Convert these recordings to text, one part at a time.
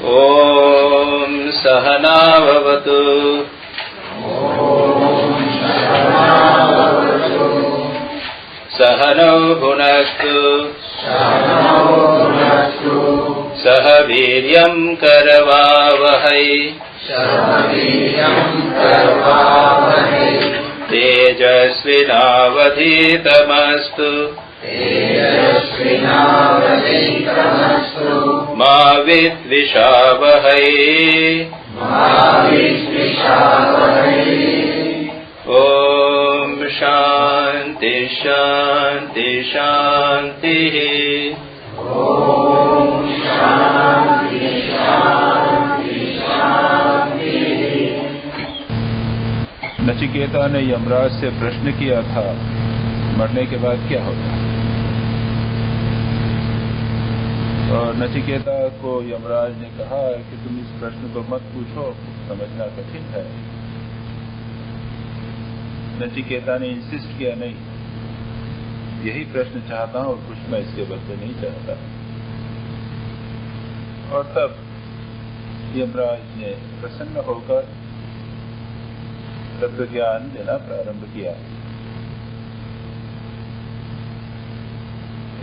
ॐ सहना भवतु। सहनौ भुनक्तु। सह वीर्यं करवावहै। तेजस्विनावधीतमस्तु। मा विद्विषावहै। ॐ शान्ति शान्ति शान्तिः। नचिकेता ने यमराज से प्रश्न किया था, मरने के बाद क्या होगा? और नचिकेता को यमराज ने कहा कि तुम इस प्रश्न को मत पूछो, समझना कठिन है। नचिकेता ने इंसिस्ट किया, नहीं, यही प्रश्न चाहता हूं और कुछ मैं इसके बदले नहीं चाहता। और तब यमराज ने प्रसन्न होकर तत्व ज्ञान देना प्रारंभ किया।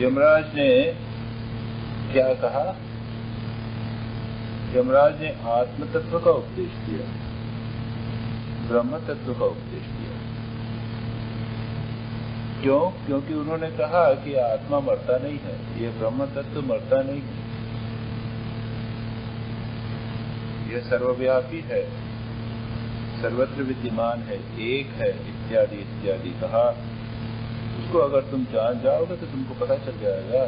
यमराज ने क्या कहा? यमराज ने आत्म तत्व का उपदेश दिया, ब्रह्म तत्व का उपदेश दिया। क्यों? क्योंकि उन्होंने कहा कि आत्मा मरता नहीं है, ये ब्रह्म तत्व मरता नहीं है, यह सर्वव्यापी है, सर्वत्र विद्यमान है, एक है, इत्यादि इत्यादि कहा। उसको अगर तुम जान जाओगे तो तुमको पता चल जाएगा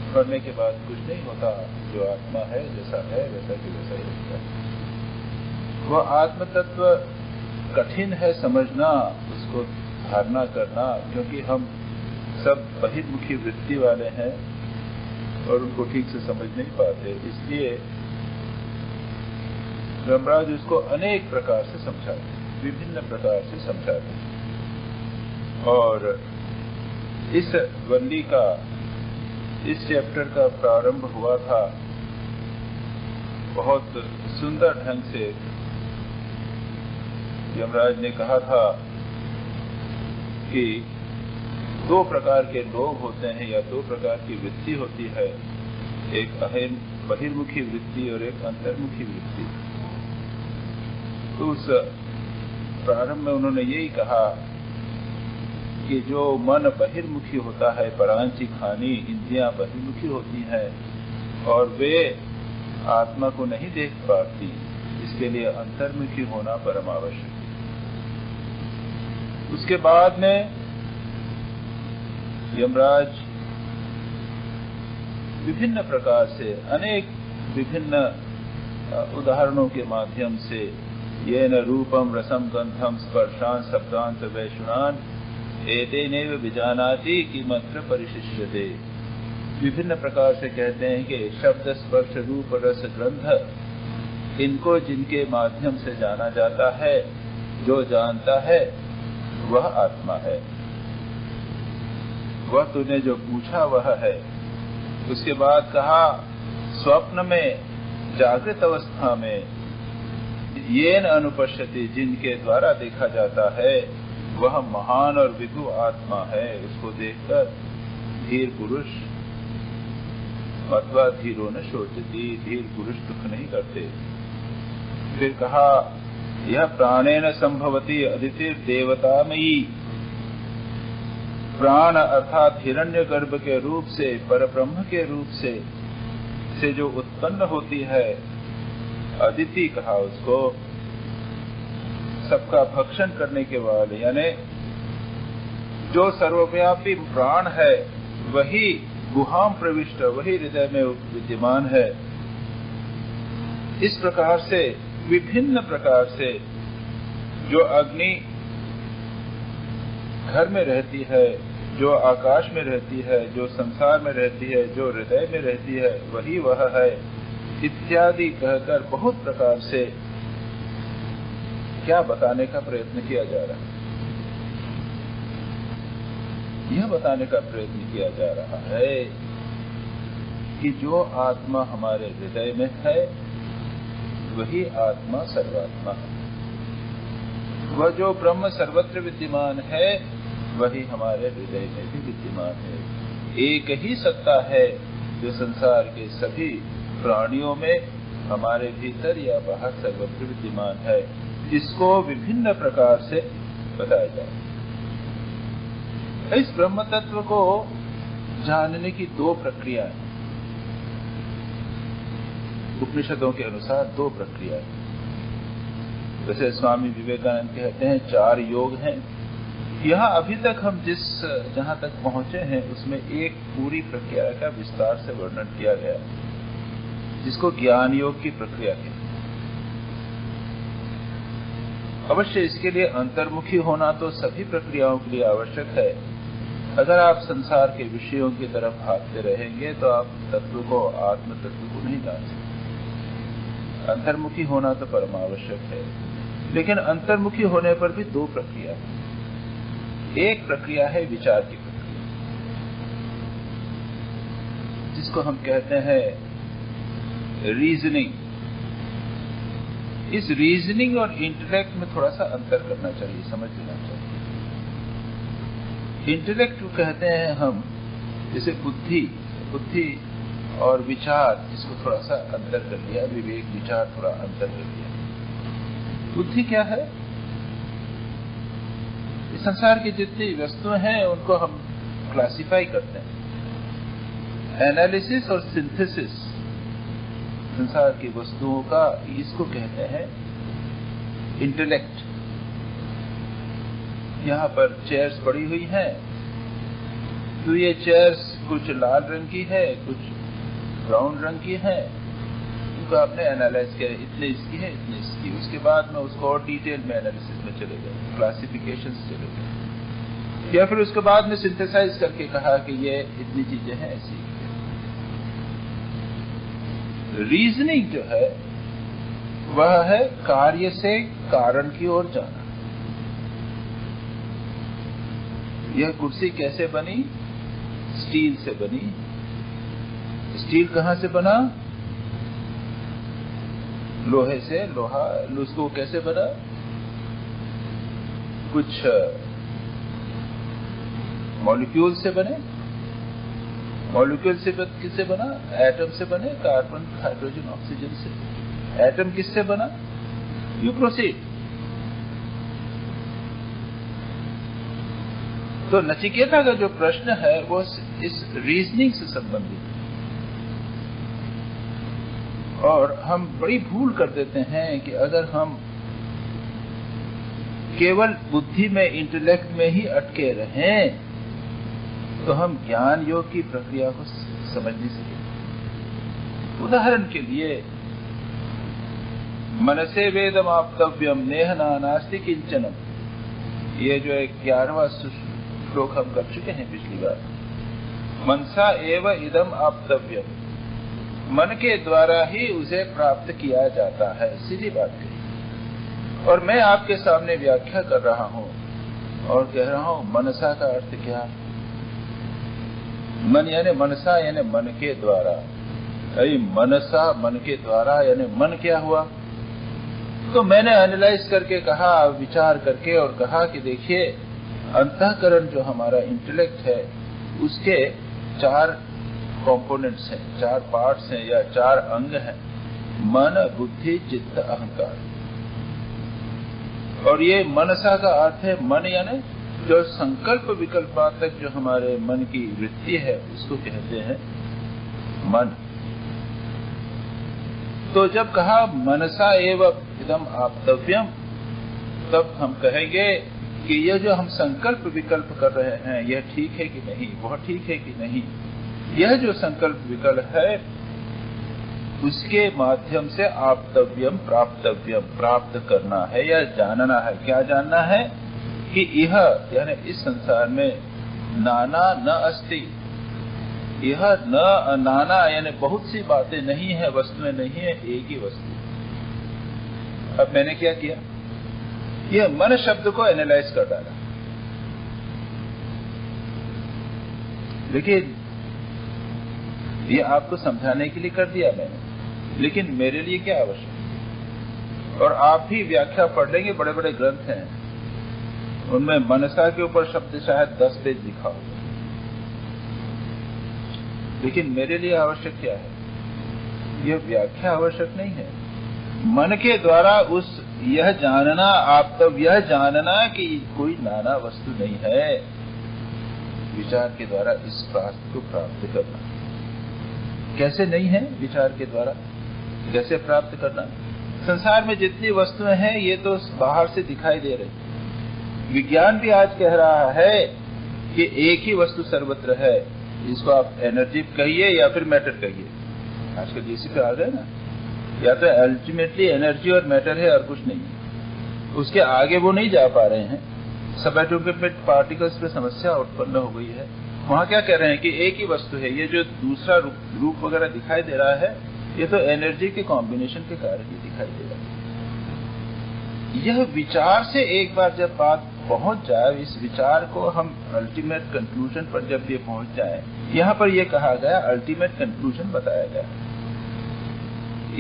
मरने के बाद कुछ नहीं होता, जो आत्मा है जैसा है वैसा कि वैसा ही रहता है। वह आत्म तत्व कठिन है समझना, उसको धारणा करना, क्योंकि हम सब बहिर्मुखी वृत्ति वाले हैं और उनको ठीक से समझ नहीं पाते। इसलिए यमराज उसको अनेक प्रकार से समझाते, विभिन्न प्रकार से समझाते। और इस वल्ली का, इस चैप्टर का प्रारंभ हुआ था बहुत सुंदर ढंग से। यमराज ने कहा था कि दो प्रकार के लोग होते हैं या दो प्रकार की वृत्ति होती है, एक बहिर्मुखी वृत्ति और एक अंतर्मुखी वृत्ति। तो उस प्रारंभ में उन्होंने यही कहा कि जो मन बहिर्मुखी होता है, परांचिक हानि, इंद्रियां बहिर्मुखी होती हैं और वे आत्मा को नहीं देख पाती, इसके लिए अंतर्मुखी होना परम आवश्यक है। उसके बाद में यमराज विभिन्न प्रकार से, अनेक विभिन्न उदाहरणों के माध्यम से, येन रूपम रसम गंधम स्पर्शान शब्दांत वैशुनान एतेनैव विजानाति किमत्र परिशिष्यते, विभिन्न प्रकार से कहते हैं कि शब्द स्पर्श रूप रस गंध, इनको जिनके माध्यम से जाना जाता है, जो जानता है वह आत्मा है, वह तूने जो पूछा वह है। उसके बाद कहा स्वप्न में, जागृत अवस्था में, येन अनुपश्यति, जिनके द्वारा देखा जाता है वह महान और विभु आत्मा है। उसको देखकर धीर पुरुष अथवा धीरो न शोचती, धीर पुरुष दुख नहीं करते। फिर कहा यह प्राणेन संभवती अदितिर देवतामयी, प्राण अर्थात हिरण्यगर्भ के रूप से, परब्रह्म के रूप से जो उत्पन्न होती है, अदिति कहा उसको, सबका भक्षण करने के वाले, यानी जो सर्वव्यापी प्राण है वही गुहाम प्रविष्ट, वही हृदय में विद्यमान है। इस प्रकार से विभिन्न प्रकार से जो अग्नि घर में रहती है, जो आकाश में रहती है, जो संसार में रहती है, जो हृदय में रहती है, वही वह है, इत्यादि कहकर बहुत प्रकार से क्या बताने का प्रयत्न किया जा रहा है? यह बताने का प्रयत्न किया जा रहा है कि जो आत्मा हमारे हृदय में है वही आत्मा सर्वात्मा है। वह जो ब्रह्म सर्वत्र विद्यमान है वही हमारे हृदय में भी विद्यमान है। एक ही सत्ता है जो संसार के सभी प्राणियों में हमारे भीतर या बाहर सर्वत्र विद्यमान है, जिसको विभिन्न प्रकार से बताया जाए। इस ब्रह्म तत्व को जानने की दो प्रक्रियाएं, उपनिषदों के अनुसार दो प्रक्रियाएं। जैसे स्वामी विवेकानंद कहते हैं 4 योग हैं। यहाँ अभी तक हम जहां तक पहुंचे हैं उसमें एक पूरी प्रक्रिया का विस्तार से वर्णन किया गया, जिसको ज्ञान योग की प्रक्रिया कहते हैं। अवश्य इसके लिए अंतर्मुखी होना तो सभी प्रक्रियाओं के लिए आवश्यक है। अगर आप संसार के विषयों की तरफ भागते रहेंगे तो आप तत्व को, आत्म तत्व को नहीं जान सकते। अंतर्मुखी होना तो परमावश्यक है, लेकिन अंतर्मुखी होने पर भी दो प्रक्रिया है। एक प्रक्रिया है विचार की प्रक्रिया, जिसको हम कहते हैं रीजनिंग। इस रीजनिंग और इंटेलेक्ट में थोड़ा सा अंतर करना चाहिए, समझ लेना चाहिए। इंटेलेक्ट को कहते हैं हम, जैसे बुद्धि और विचार, जिसको थोड़ा सा अंतर कर लिया, विवेक विचार थोड़ा अंतर कर लिया। बुद्धि क्या है? इस संसार की जितनी वस्तुएं हैं उनको हम क्लासिफाई करते हैं। एनालिसिस और सिंथेसिस संसार की वस्तुओं का, इसको कहते हैं इंटेलेक्ट। यहाँ पर चेयर्स पड़ी हुई हैं, तो ये चेयर्स कुछ लाल रंग की है, कुछ ब्राउन रंग की है। इनको आपने एनालाइज किया, इतने इसकी है, इतने इसकी। उसके बाद में उसको और डिटेल में एनालिसिस में चले गए, क्लासिफिकेशन से चले गए, या फिर उसके बाद में सिंथेसाइज करके कहा कि ये इतनी चीजें हैं ऐसी। रीजनिंग जो है वह है कार्य से कारण की ओर जाना। यह कुर्सी कैसे बनी? स्टील से बनी। स्टील कहां से बना? लोहे से। लोहा उसको कैसे बना? कुछ मॉलिक्यूल से बने। मॉलिक्यूल से किससे बना? एटम से बने, कार्बन, हाइड्रोजन, ऑक्सीजन से। एटम किससे बना? You proceed. तो नचिकेता का जो प्रश्न है वो इस रीजनिंग से संबंधित है। और हम बड़ी भूल कर देते हैं कि अगर हम केवल बुद्धि में, इंटेलेक्ट में ही अटके रहें तो हम ज्ञान योग की प्रक्रिया को समझ नहीं सके। उदाहरण के लिए, मनसे वेदम आप्तव्यम नेह नास्ति किंचनम, ये जो 11वां श्लोक हम कर चुके हैं पिछली बार। मनसा एव इदम आप्तव्यम, मन के द्वारा ही उसे प्राप्त किया जाता है, सीधी बात कही। और मैं आपके सामने व्याख्या कर रहा हूं और कह रहा हूं मनसा का अर्थ क्या? मन यानी मनसा यानी मन के द्वारा। मनसा मन के द्वारा यानी मन क्या हुआ? तो मैंने एनालाइज करके कहा, विचार करके, और कहा कि देखिए, अंतःकरण जो हमारा इंटेलेक्ट है उसके 4 कंपोनेंट्स हैं, 4 पार्ट्स हैं या 4 अंग हैं। मन, बुद्धि, चित्त, अहंकार। और ये मनसा का अर्थ है मन यानी जो संकल्प विकल्पात्मक जो हमारे मन की वृत्ति है उसको कहते हैं मन। तो जब कहा मनसा एव इदम आप्तव्यम, तब हम कहेंगे कि यह जो हम संकल्प विकल्प कर रहे हैं यह ठीक है कि नहीं, वह ठीक है कि नहीं। यह जो संकल्प विकल्प है उसके माध्यम से आप्तव्यम, प्राप्तव्यम, प्राप्त करना है या जानना है। क्या जानना है? कि यह यानी इस संसार में नाना न अस्ति, यह न नाना यानी बहुत सी बातें नहीं है, वस्तुएं नहीं है, एक ही वस्तु। अब मैंने क्या किया? यह मन शब्द को एनालाइज कर डाला। लेकिन ये आपको समझाने के लिए कर दिया मैंने, लेकिन मेरे लिए क्या आवश्यक? और आप भी व्याख्या पढ़ लेंगे, बड़े बड़े ग्रंथ हैं, उनमें मनसा के ऊपर शब्द शायद 10 पेज लिखा होगा, लेकिन मेरे लिए आवश्यक क्या है? यह व्याख्या आवश्यक नहीं है। मन के द्वारा यह जानना, आप तब यह जानना कि कोई नाना वस्तु नहीं है, विचार के द्वारा इस बात को प्राप्त करना। कैसे नहीं है? विचार के द्वारा कैसे प्राप्त करना? संसार में जितनी वस्तुएं हैं ये तो बाहर से दिखाई दे रही। विज्ञान भी आज कह रहा है कि एक ही वस्तु सर्वत्र है, इसको आप एनर्जी कहिए या फिर मैटर कहिए। आजकल इसी पे आ गए ना, या तो अल्टीमेटली एनर्जी और मैटर है और कुछ नहीं है, उसके आगे वो नहीं जा पा रहे हैं। सबएटॉमिक पार्टिकल्स पे समस्या उत्पन्न हो गई है। वहां क्या कह रहे हैं कि एक ही वस्तु है, ये जो दूसरा रूप वगैरह दिखाई दे रहा है ये तो एनर्जी के कॉम्बिनेशन के कारण ही दिखाई दे रहा है। यह विचार से एक बार जब बात पहुंच जाए, इस विचार को हम अल्टीमेट कंक्लूजन पर जब ये पहुंच जाए, यहाँ पर यह कहा गया अल्टीमेट कंक्लूजन बताया गया,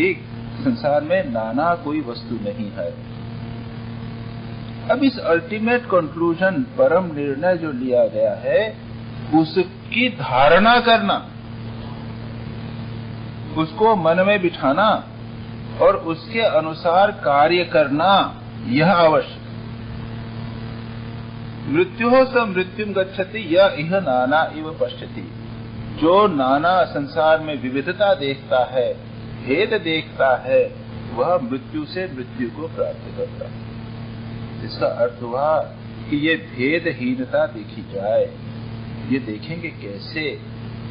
एक संसार में नाना कोई वस्तु नहीं है। अब इस अल्टीमेट कंक्लूजन, परम निर्णय जो लिया गया है, उसकी धारणा करना, उसको मन में बिठाना और उसके अनुसार कार्य करना, यह आवश्यक। मृत्युः स मृत्युम गच्छति य इह नाना इव पश्यति। जो नाना संसार में विविधता देखता है, भेद देखता है, वह मृत्यु से मृत्यु को प्राप्त करता है। इसका अर्थ हुआ कि ये भेदहीनता देखी जाए। ये देखेंगे कैसे?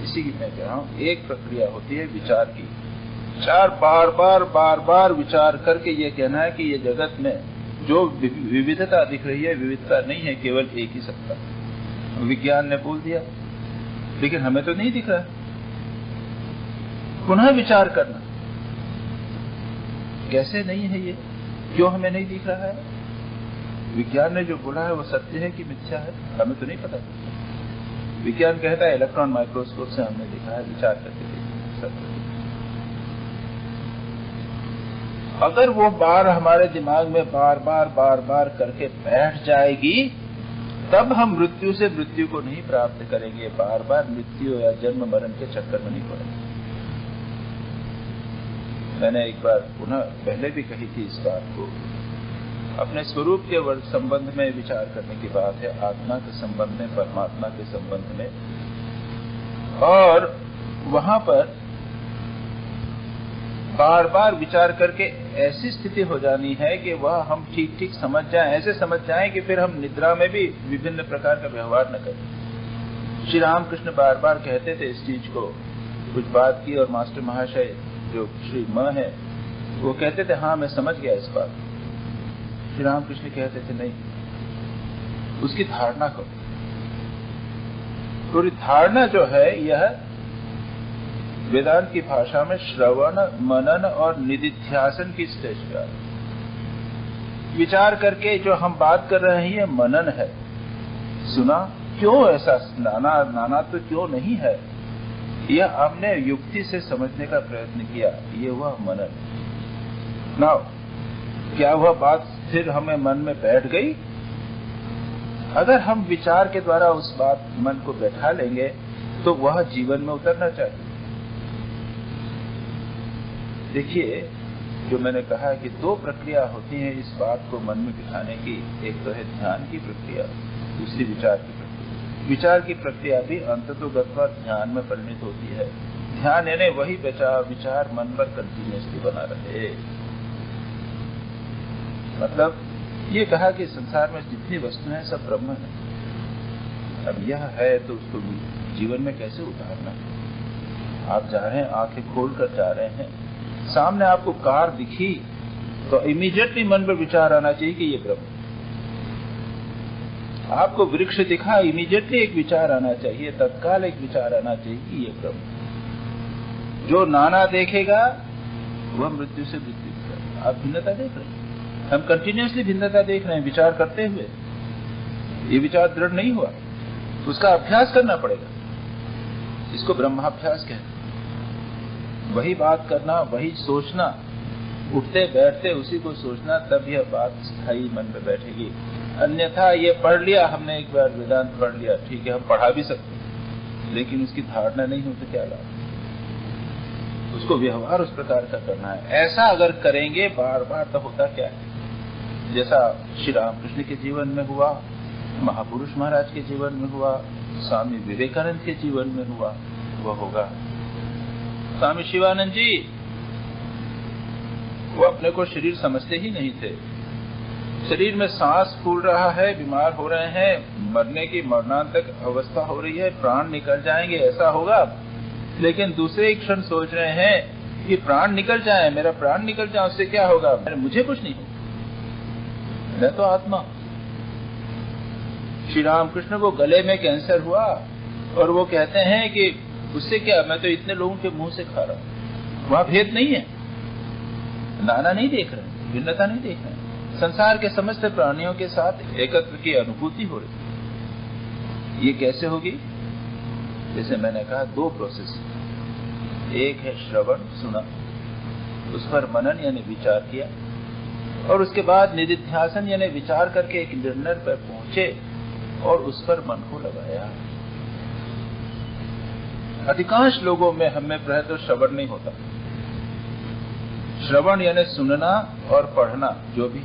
इसी की मैं कह रहा हूं, एक प्रक्रिया होती है विचार की। बार बार विचार करके ये कहना है कि ये जगत में जो विविधता दिख रही है, विविधता नहीं है, केवल एक ही सत्ता। विज्ञान ने बोल दिया, लेकिन हमें तो नहीं दिख रहा। पुनः विचार करना, कैसे नहीं है ये, क्यों हमें नहीं दिख रहा है? विज्ञान ने जो बोला है वो सत्य है कि मिथ्या है, हमें तो नहीं पता। विज्ञान कहता है इलेक्ट्रॉन माइक्रोस्कोप से हमने देखा है, विचार करके सत्य। अगर वो बार हमारे दिमाग में बार बार करके बैठ जाएगी, तब हम मृत्यु से मृत्यु को नहीं प्राप्त करेंगे। बार बार मृत्यु या जन्म मरण के चक्कर में नहीं पड़ेंगे। मैंने एक बार पुनः पहले भी कही थी इस बात को, अपने स्वरूप के संबंध में विचार करने की बात है, आत्मा के संबंध में, परमात्मा के संबंध में। और वहां पर बार बार विचार करके ऐसी स्थिति हो जानी है कि वह हम ठीक समझ जाएं, ऐसे समझ जाएं कि फिर हम निद्रा में भी विभिन्न प्रकार का व्यवहार न करें। श्री रामकृष्ण बार बार कहते थे इस चीज को, कुछ बात की और मास्टर महाशय जो श्री म है वो कहते थे हाँ मैं समझ गया इस बात। श्री रामकृष्ण कहते थे नहीं, उसकी धारणा करो। पूरी धारणा जो है यह वेदांत की भाषा में श्रवण, मनन और निधिध्यासन की स्टेज पर विचार करके जो हम बात कर रहे हैं ये मनन है। सुना क्यों ऐसा नाना तो क्यों नहीं है, यह हमने युक्ति से समझने का प्रयत्न किया, ये हुआ मनन। नाउ क्या वह बात फिर हमें मन में बैठ गई? अगर हम विचार के द्वारा उस बात मन को बैठा लेंगे तो वह जीवन में उतरना चाहिए। देखिए, जो मैंने कहा है कि दो प्रक्रिया होती है इस बात को मन में बिठाने की, एक तो है ध्यान की प्रक्रिया, दूसरी विचार की प्रक्रिया। विचार की प्रक्रिया भी अंततोगत्वा ध्यान में परिणित होती है। ध्यान यानी वही विचार मन पर कंटिन्यूअसली बना रहे। मतलब ये कहा कि संसार में जितनी वस्तुएं हैं सब ब्रह्म है। अब यह है तो उसको जीवन में कैसे उतारना? आप जा रहे हैं, आंखें खोलकर जा रहे हैं, सामने आपको कार दिखी तो इमीडिएटली मन पर विचार आना चाहिए कि ये ब्रह्म। आपको वृक्ष दिखा, इमीडिएटली एक विचार आना चाहिए, तत्काल एक विचार आना चाहिए कि ये ब्रह्म। जो नाना देखेगा वह मृत्यु से मृत्यु। आप भिन्नता देख रहे हैं, हम कंटिन्यूअसली भिन्नता देख रहे हैं विचार करते हुए। ये विचार दृढ़ नहीं हुआ, उसका अभ्यास करना पड़ेगा। इसको ब्रह्माभ्यास कहते हैं। वही बात करना, वही सोचना, उठते बैठते उसी को सोचना, तब यह बात स्थायी मन में बैठेगी। अन्यथा ये पढ़ लिया हमने, एक बार वेदांत पढ़ लिया, ठीक है, हम पढ़ा भी सकते हैं, लेकिन उसकी धारणा नहीं हो तो क्या लाभ? उसको व्यवहार उस प्रकार का करना है। ऐसा अगर करेंगे बार बार तो होता क्या है, जैसा श्री रामकृष्ण के जीवन में हुआ, महापुरुष महाराज के जीवन में हुआ, स्वामी विवेकानंद के जीवन में हुआ, वह होगा। स्वामी शिवानंद जी, वो अपने को शरीर समझते ही नहीं थे। शरीर में सांस फूल रहा है, बीमार हो रहे हैं, मरने की मरणांतक अवस्था हो रही है, प्राण निकल जाएंगे, ऐसा होगा। लेकिन दूसरे क्षण सोच रहे हैं कि प्राण निकल जाए, मेरा प्राण निकल जाए, उससे क्या होगा, मुझे कुछ नहीं होगा, मैं तो आत्मा। श्री रामकृष्ण को गले में कैंसर हुआ और वो कहते हैं कि उससे क्या, मैं तो इतने लोगों के मुंह से खा रहा हूं। वहां भेद नहीं है, नाना नहीं देख रहे, भिन्नता नहीं देख रहे, संसार के समस्त प्राणियों के साथ एकत्व की अनुभूति हो रही। ये कैसे होगी? जैसे मैंने कहा, दो प्रोसेस। एक है श्रवण, सुना, उस पर मनन यानी विचार किया, और उसके बाद निधिध्यासन यानी विचार करके एक निर्णय पर पहुंचे और उस पर मन को लगाया। अधिकांश लोगों में हमें तो श्रवण नहीं होता। श्रवण यानी सुनना और पढ़ना, जो भी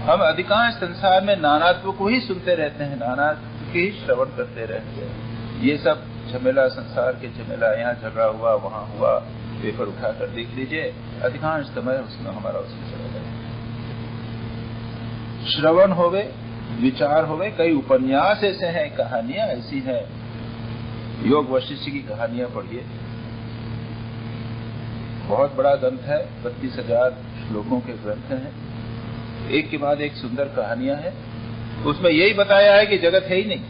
हम अधिकांश संसार में नानात्व को ही सुनते रहते हैं, नानात्व के ही श्रवण करते रहते हैं। ये सब झमेला, संसार के झमेला, यहाँ झगड़ा हुआ, वहां हुआ, पेपर उठाकर देख लीजिए, अधिकांश समय उसमें हमारा उसमें चला जाए। श्रवण होवे, विचार होवे, कई उपन्यास ऐसे हैं, कहानियां ऐसी हैं। योग वशिष्ठ की कहानियां पढ़िए, बहुत बड़ा ग्रंथ है, 32,000 श्लोकों के ग्रंथ हैं, एक के बाद एक सुंदर कहानियां हैं। उसमें यही बताया है कि जगत है ही नहीं।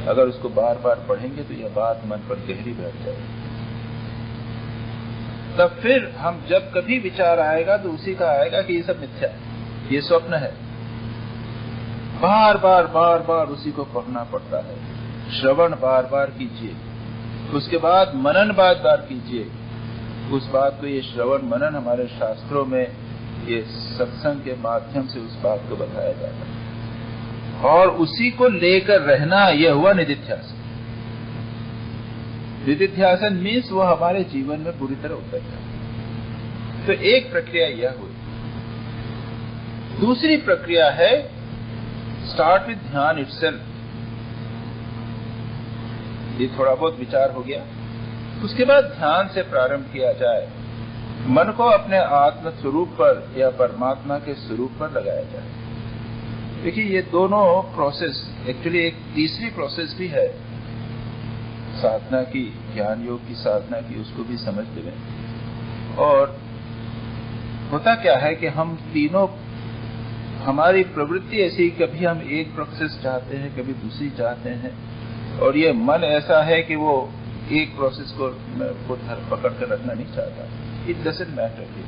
अगर उसको बार बार पढ़ेंगे तो यह बात मन पर गहरी बैठ जाएगी। तब फिर हम जब कभी विचार आएगा तो उसी का आएगा कि ये सब मिथ्या है, ये स्वप्न है। बार बार बार बार उसी को पढ़ना पड़ता है। श्रवण बार बार कीजिए, उसके बाद मनन बार बार कीजिए। उस बात को, ये श्रवण मनन हमारे शास्त्रों में ये सत्संग के माध्यम से उस बात को बताया जाता है, और उसी को लेकर रहना, यह हुआ निधिध्यासन। निधिध्यासन मीन्स वो हमारे जीवन में पूरी तरह उतर जाए। तो एक प्रक्रिया यह हुई। दूसरी प्रक्रिया है स्टार्ट विद ध्यान इटसेल्फ। ये थोड़ा बहुत विचार हो गया, उसके बाद ध्यान से प्रारंभ किया जाए। मन को अपने आत्म स्वरूप पर या परमात्मा के स्वरूप पर लगाया जाए। देखिए, ये दोनों प्रोसेस, एक्चुअली एक तीसरी प्रोसेस भी है साधना की, ज्ञान योग की साधना की, उसको भी समझ लें। और होता क्या है कि हम तीनों, हमारी प्रवृत्ति ऐसी, कभी हम एक प्रोसेस चाहते हैं, कभी दूसरी चाहते हैं, और ये मन ऐसा है कि वो एक प्रोसेस को पकड़ कर रखना नहीं चाहता। It doesn't matter.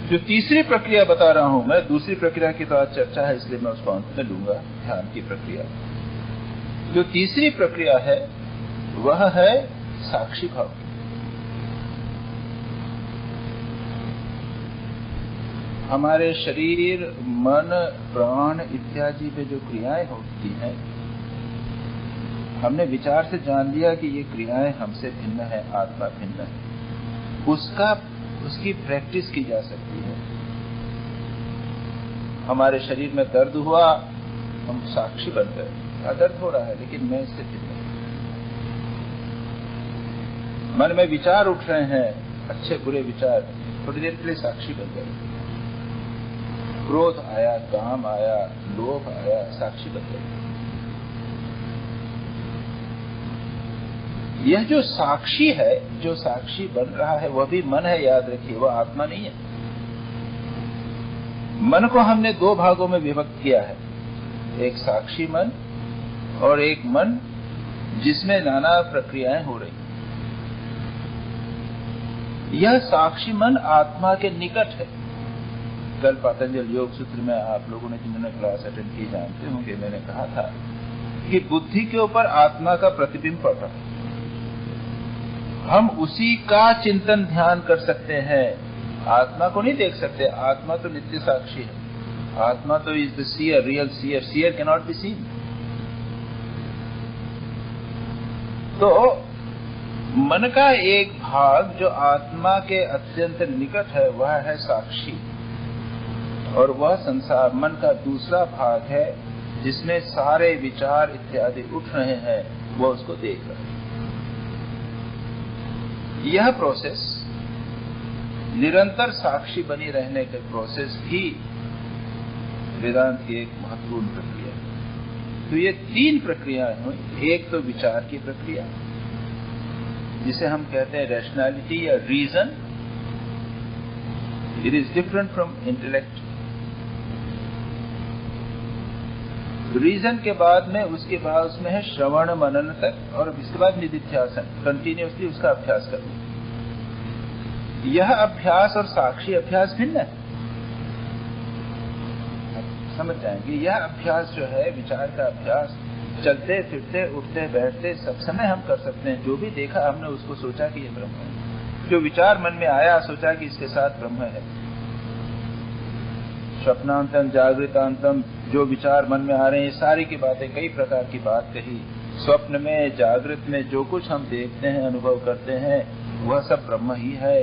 जो तीसरी प्रक्रिया बता रहा हूं मैं, दूसरी प्रक्रिया की तो आज चर्चा है, इसलिए मैं उसको अंत में लूंगा, ध्यान की प्रक्रिया। जो तीसरी प्रक्रिया है वह है साक्षी भाव। हमारे शरीर, मन, प्राण इत्यादि पे जो क्रियाएं होती हैं, हमने विचार से जान लिया कि ये क्रियाएं हमसे भिन्न है, आत्मा भिन्न है। उसकी प्रैक्टिस की जा सकती है। हमारे शरीर में दर्द हुआ, हम साक्षी बन गए, दर्द हो रहा है लेकिन मैं इससे भिन्न हूं। मन में विचार उठ रहे हैं, अच्छे बुरे विचार, थोड़ी देर के लिए साक्षी बन गए। क्रोध आया, काम आया, लोभ आया, साक्षी बन गए। यह जो साक्षी है, जो साक्षी बन रहा है, वह भी मन है, याद रखिए, वह आत्मा नहीं है। मन को हमने दो भागों में विभक्त किया है, एक साक्षी मन और एक मन जिसमें नाना प्रक्रियाएं हो रही। यह साक्षी मन आत्मा के निकट है। कल पतंजलि योग सूत्र में आप लोगों ने जिन्होंने क्लास अटेंड की जानते होंगे, मैंने कहा था कि बुद्धि के ऊपर आत्मा का प्रतिबिंब पड़ रहा है। हम उसी का चिंतन ध्यान कर सकते हैं, आत्मा को नहीं देख सकते। आत्मा तो नित्य साक्षी है, आत्मा तो is the seer, real seer, seer can not be seen. तो मन का एक भाग जो आत्मा के अत्यंत निकट है वह है साक्षी, और वह संसार मन का दूसरा भाग है जिसमें सारे विचार इत्यादि उठ रहे हैं, वह उसको देख रहे हैं। यह प्रोसेस निरंतर साक्षी बनी रहने के प्रोसेस भी वेदांत की एक महत्वपूर्ण प्रक्रिया है। तो ये 3 प्रक्रियाएं हुई। एक तो विचार की प्रक्रिया जिसे हम कहते हैं रैशनैलिटी या reason, it is different from intellect. Reason के बाद में उसके बाद उसमें है श्रवण मनन तक, और इसके बाद निधिध्यासन, कंटिन्यूअसली उसका अभ्यास करना। यह अभ्यास और साक्षी अभ्यास भिन्न है, समझ जाएंगे। यह अभ्यास जो है विचार का अभ्यास, चलते फिरते उठते बैठते सब समय हम कर सकते हैं। जो भी देखा हमने उसको सोचा कि यह ब्रह्म है, जो विचार मन में आया सोचा कि इसके साथ ब्रह्म है। स्वप्नांतम जागृतांतम, जो विचार मन में आ रहे हैं, सारी की बातें, कई प्रकार की बात कही। स्वप्न में जागृत में जो कुछ हम देखते हैं अनुभव करते हैं वह सब ब्रह्म ही है।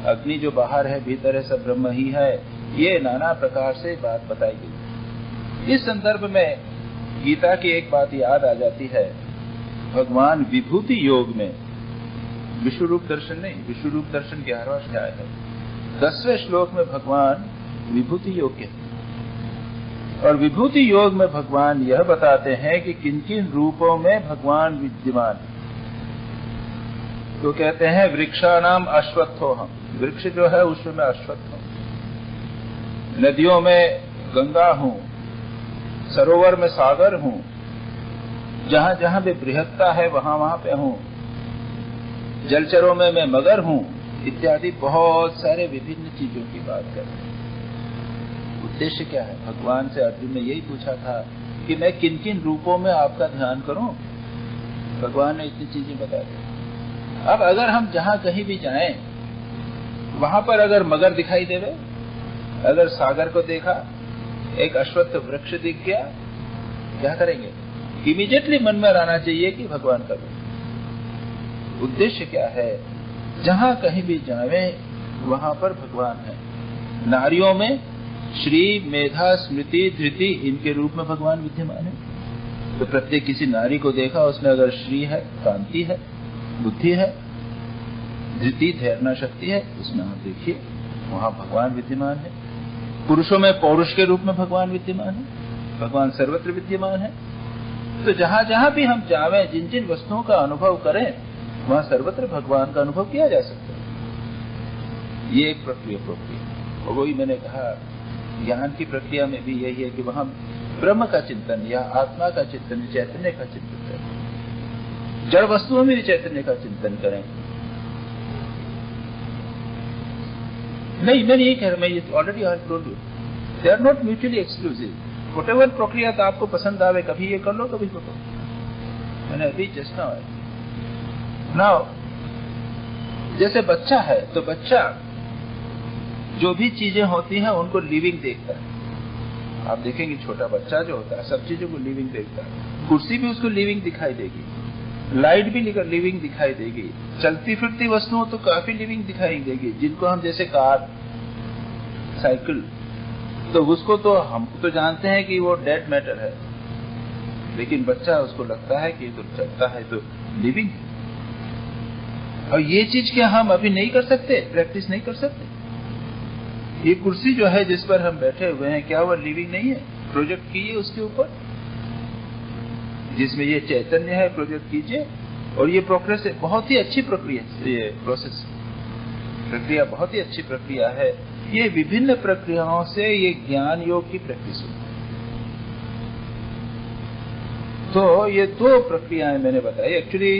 अग्नि जो बाहर है भीतर है सब ब्रह्म ही है। ये नाना प्रकार से बात बताई गई। इस संदर्भ में गीता की एक बात याद आ जाती है। भगवान विभूति योग में, विश्वरूप दर्शन नहीं, विश्वरूप दर्शन 11वां अध्याय है, 10वें श्लोक में भगवान विभूति योग के, और विभूति योग में भगवान यह बताते हैं कि किन किन रूपों में भगवान विद्यमान। तो कहते हैं वृक्षानाम अश्वत्थोहम, वृक्ष जो है उसमें अश्वत्थ हूं, नदियों में गंगा हूं, सरोवर में सागर हूं, जहां जहां भी बृहत्ता है वहां वहां पे हूं, जलचरों में मैं मगर हूं, इत्यादि बहुत सारे विभिन्न चीजों की बात करते हैं। उद्देश्य क्या है? भगवान से अर्जुन ने यही पूछा था कि मैं किन किन रूपों में आपका ध्यान करूं। भगवान ने इतनी चीजें बता दी। अब अगर हम जहां कहीं भी जाएं, वहां पर अगर मगर दिखाई देवे, अगर सागर को देखा, एक अश्वत्थ वृक्ष दिख गया, क्या करेंगे? इमीडिएटली मन में आना चाहिए कि भगवान का रूप। उद्देश्य क्या है? जहां कहीं भी जावे वहां पर भगवान है। नारियों में श्री, मेधा, स्मृति, धृति, इनके रूप में भगवान विद्यमान है। तो प्रत्येक किसी नारी को देखा, उसमें अगर श्री है, कांति है, बुद्धि है, धृति धैर्य शक्ति है, उसमें आप देखिए वहां भगवान विद्यमान है। पुरुषों में पौरुष के रूप में भगवान विद्यमान है। भगवान सर्वत्र विद्यमान है। तो जहां जहां भी हम जावे, जिन जिन वस्तुओं का अनुभव करें, वहां सर्वत्र भगवान का अनुभव किया जा सकता है। ये एक प्रक्रिया। और वही मैंने कहा, ज्ञान की प्रक्रिया में भी यही है कि वहां ब्रह्म का चिंतन या आत्मा का चिंतन, चैतन्य का चिंतन करें। जड़ वस्तुओं में भी चैतन्य का चिंतन करें। नहीं, मैं नहीं कह रहा, मैं ये already I told you, they are not mutually exclusive. Whatever प्रक्रिया तो आपको पसंद आवे, कभी ये कर लो कभी वो करो। मैंने अभी जस्ट नाउ जैसे बच्चा है, तो बच्चा जो भी चीजें होती हैं उनको लिविंग देखता है। आप देखेंगे छोटा बच्चा जो होता है सब चीजों को लिविंग देखता है। कुर्सी भी उसको लिविंग दिखाई देगी, लाइट भी लिविंग दिखाई देगी, चलती फिरती वस्तुओं तो काफी लिविंग दिखाई देगी। जिनको हम जैसे कार, साइकिल, तो उसको तो हम तो जानते हैं कि वो डेड मैटर है, लेकिन बच्चा उसको लगता है कि तो चलता है तो लिविंग है। और ये चीज क्या हम अभी नहीं कर सकते, प्रैक्टिस नहीं कर सकते? ये कुर्सी जो है जिस पर हम बैठे हुए हैं, क्या वो लिविंग नहीं है? प्रोजेक्ट कीजिए उसके ऊपर, जिसमें ये चैतन्य है, प्रोजेक्ट कीजिए। और ये प्रोग्रेस बहुत ही अच्छी प्रक्रिया है। ये प्रोसेस प्रक्रिया बहुत ही अच्छी प्रक्रिया है। ये विभिन्न प्रक्रियाओं से ये ज्ञान योग की प्रैक्टिस होती है। तो ये 2 प्रक्रियाएं मैंने बताई। एक्चुअली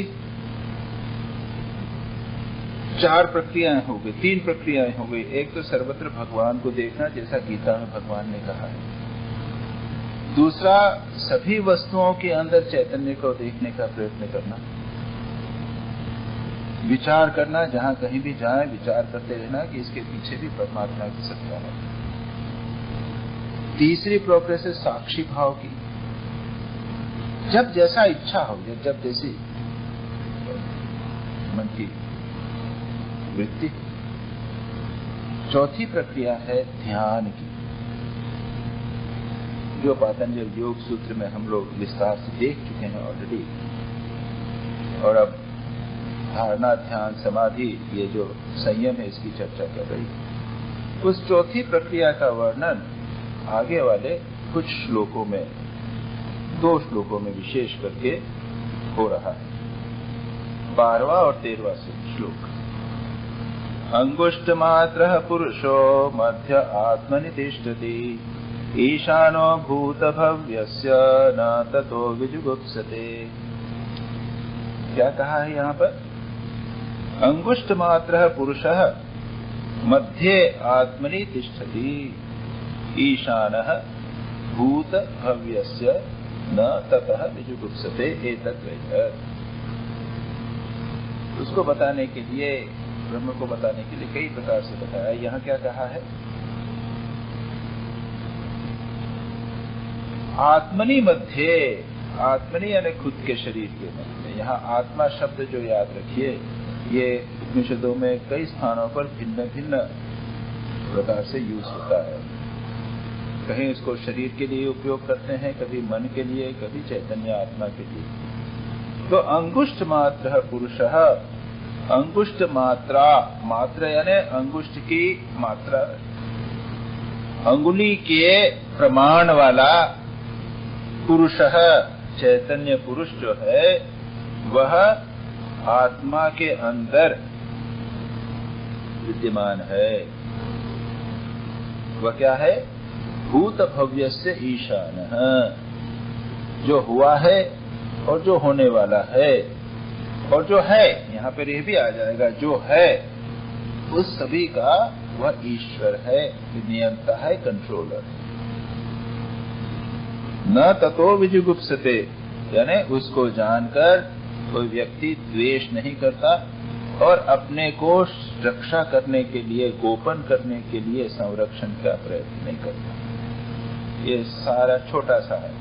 4 प्रक्रियाएं हो गई, 3 प्रक्रियाएं हो गई। एक तो सर्वत्र भगवान को देखना, जैसा गीता में भगवान ने कहा है। दूसरा, सभी वस्तुओं के अंदर चैतन्य को देखने का प्रयत्न करना। विचार करना, जहां कहीं भी जाए विचार करते रहना कि इसके पीछे भी परमात्मा की सत्ता है। तीसरी प्रोग्रेस है साक्षी भाव की, जब जैसा इच्छा हो, जब जैसी मन की वृत्ति। चौथी प्रक्रिया है ध्यान की, जो पातंजल योग सूत्र में हम लोग विस्तार से देख चुके हैं ऑलरेडी, और अब धारणा, ध्यान, समाधि, ये जो संयम है इसकी चर्चा कर रही। उस चौथी प्रक्रिया का वर्णन आगे वाले कुछ श्लोकों में, 2 श्लोकों में विशेष करके हो रहा है। 12वां और 13वां श्लोक। अंगुष्ठ मात्र पुरुषो मध्य आत्मनि तिष्ठति, ईशानो भूत भव्यस्य न ततो विजुगुप्सते। क्या कहा है यहाँ पर? अंगुष्ठ मात्र पुरुषः मध्ये आत्मनि तिष्ठति, ईशानः भूत भव्यस्य न ततः विजुगुप्सते एतद्वैतत्। उसको बताने के लिए, ब्रह्म को बताने के लिए कई प्रकार से बताया। यहाँ क्या कहा है? आत्मनि मध्य, आत्मनि यानी खुद के शरीर के मध्य। यहाँ आत्मा शब्द जो याद रखिए, ये उपनिषदों में कई स्थानों पर भिन्न भिन्न प्रकार से यूज होता है। कहीं इसको शरीर के लिए उपयोग करते हैं, कभी मन के लिए, कभी चैतन्य आत्मा के लिए। तो अंगुष्ठ मात्र पुरुषः, अंगुष्ठ मात्रा, मात्रा यानी अंगुष्ठ की मात्रा, अंगुली के प्रमाण वाला पुरुषः, चैतन्य पुरुष जो है वह आत्मा के अंदर विद्यमान है। वह क्या है? भूत भव्यस्य ईशानः, जो हुआ है और जो होने वाला है और जो है, यहाँ पर यह भी आ जाएगा, जो है उस सभी का वह ईश्वर है, नियंता है, कंट्रोलर। न ततो विजुगुप्सते, यानी उसको जानकर कोई व्यक्ति द्वेष नहीं करता और अपने को रक्षा करने के लिए, गोपन करने के लिए संरक्षण का प्रयत्न नहीं करता। ये सारा छोटा सा है।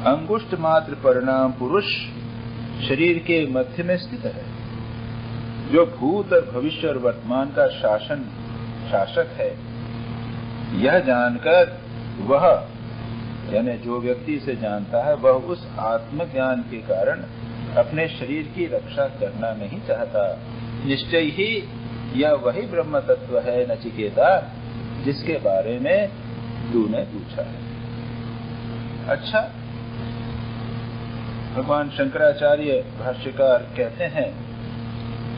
अंगुष्ठ मात्र परिणाम पुरुष शरीर के मध्य में स्थित है, जो भूत और भविष्य और वर्तमान का शासक है। यह जानकर वह, यानी जो व्यक्ति इसे जानता है, वह उस आत्मज्ञान के कारण अपने शरीर की रक्षा करना नहीं चाहता। निश्चय ही यह वही ब्रह्म तत्व है नचिकेता, जिसके बारे में तूने पूछा है। अच्छा, भगवान शंकराचार्य भाष्यकार कहते हैं,